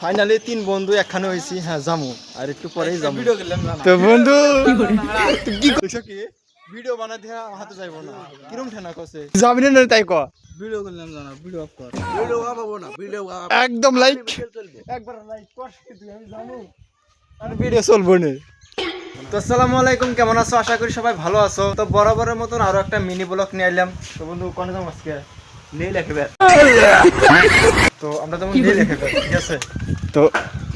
Finally তিন বন্ধু একখানে হয়েছি। হ্যাঁ যামু আর একটু পরেই যাবো। তো বন্ধু কি করছো কি ভিডিও বানাতে হাতে যাইবো না কিরম ঠেনা কছে যাবি না তাই ক ভিডিও করলাম জানা ভিডিও অফ কর ভিডিও পাবো না ভিডিও একদম লাইক একবার লাইক কর তুই আমি জানো আর ভিডিও চলবো না। তো আসসালামু আলাইকুম, কেমন আছো? আশা করি সবাই ভালো আছো। তো বরাবরের মতন আরো একটা মিনি ব্লগ নিয়ে এলাম। তো বন্ধু কোন যাম আজকে নেই লেখবে তো আমরা তো নেই লেখবে ঠিক আছে। তো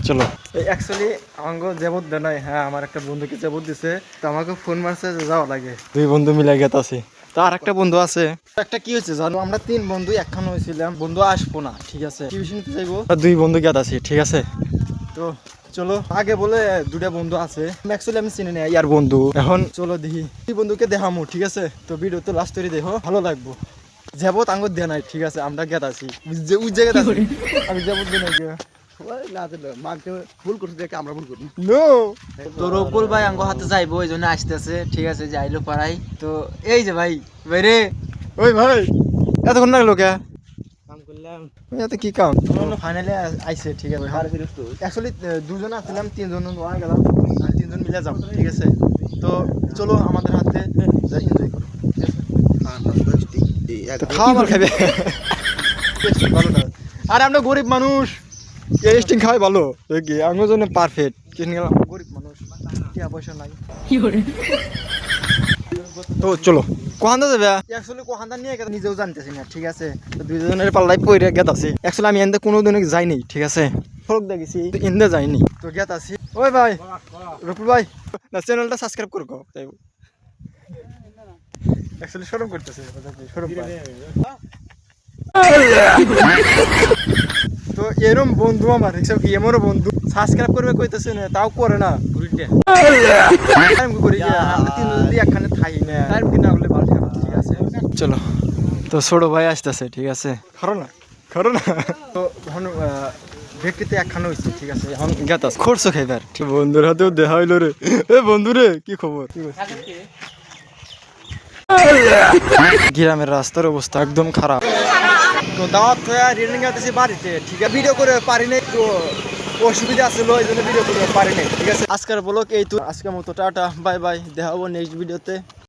চলো অ্যাকচুয়ালি আমাকে জেবত দেয় নাই। হ্যাঁ আমার একটা বন্ধুকে জেবত দিছে, তো আমাকে ফোন মারছে যে যাওয়া লাগে। দুই বন্ধু মিলে গেতাছি। তো আর একটা বন্ধু আছে, একটা কি হয়েছে জানো, আমরা তিন বন্ধু একখানে হয়েছিলাম, বন্ধু আসবো না ঠিক আছে, টিউশন নিতে যাইবো, দুই বন্ধু গেতাছি ঠিক আছে। তো চলো আগে বলে দুটা বন্ধু আছে অ্যাকচুয়ালি আমি চিনি না ইয়ার বন্ধু, এখন চলো দেখি এই বন্ধুকে দেখামু ঠিক আছে। তো ভিডিও তো লাস্ট করে দেখো, ভালো লাগবো। যাবো তাঙ্গর দেয়া নাই ঠিক আছে, আমরা গেতাছি ওই জায়গাতে আছি। আমি যাবো দিয়ে নাই ভুল করছি দেখে আমরা ভুল করি নো। তো রকুল ভাই আঙ্গ হাতে যাইবো এই জন্য আসতেছে ঠিক আছে, যাইলো পাড়াই। তো এই যে ভাই বাইরে ওই ভাই এতক্ষণ লাগলো কে কাম করলাম এত কি কাম? ফাইনালি আইছে ঠিক আছে। অ্যাকচুয়ালি দুজন আসছিলাম, তিনজন গেলাম আর তিনজন মিলে যাবো ঠিক আছে। তো চলো আমাদের হাতে এনজয় করো ঠিক আছে। খাওয়া খাবে ভালো না, আর আমরা গরিব মানুষ, টেস্টিং খাওয়াই ভালো কি আমার জন্য পারফেক্ট। কিনে গেলাম গরিব মানুষ, টাকা পয়সা নাই। তো চলো কোহান্দা যাবে অ্যাকচুয়ালি কোহান্দা নিয়ে নিজেও জানতেছি না ঠিক আছে। তো দুইজনের পাল্লাই পইরে গেত আছি। অ্যাকচুয়ালি আমি এনতে কোনো দিন যাইনি ঠিক আছে, ফরক দেখেছি এনতে যাইনি। তো গেত আছি। ওই ভাই রকুল ভাই না চ্যানেলটা সাবস্ক্রাইব করো তাই অ্যাকচুয়ালি শরম করতেছে শরম তো এরম বন্ধু আমার এমনও বন্ধু সাবস্ক্রাইব করবে কইতেছে না, তাও করে না একখানে থাই না কিনা বলে ভালো ঠিক আছে। চলো তো ছোট ভাই আসতেছে ঠিক আছে, খরো না। তো এখন ব্যক্তিতে একখানে হয়েছে ঠিক আছে, এখন গেতাস খরচো খাইবার ঠিক বন্ধুর হাতেও দেখা হইলো রে। এ বন্ধু রে কি খবর? গ্রামের রাস্তার অবস্থা একদম খারাপ। তো দাওয়াত হয়ে রিটার্ন গেতেছি বাড়িতে ঠিক আছে। ভিডিও করে পারি নাই, তো অসুবিধা আসলো এই জন্য ভিডিও করে পারি নাই ঠিক আছে। আজকের ব্লগ এই তো, আজকের মতো টাটা বাই বাই, দেখা হবো নেক্সট ভিডিওতে।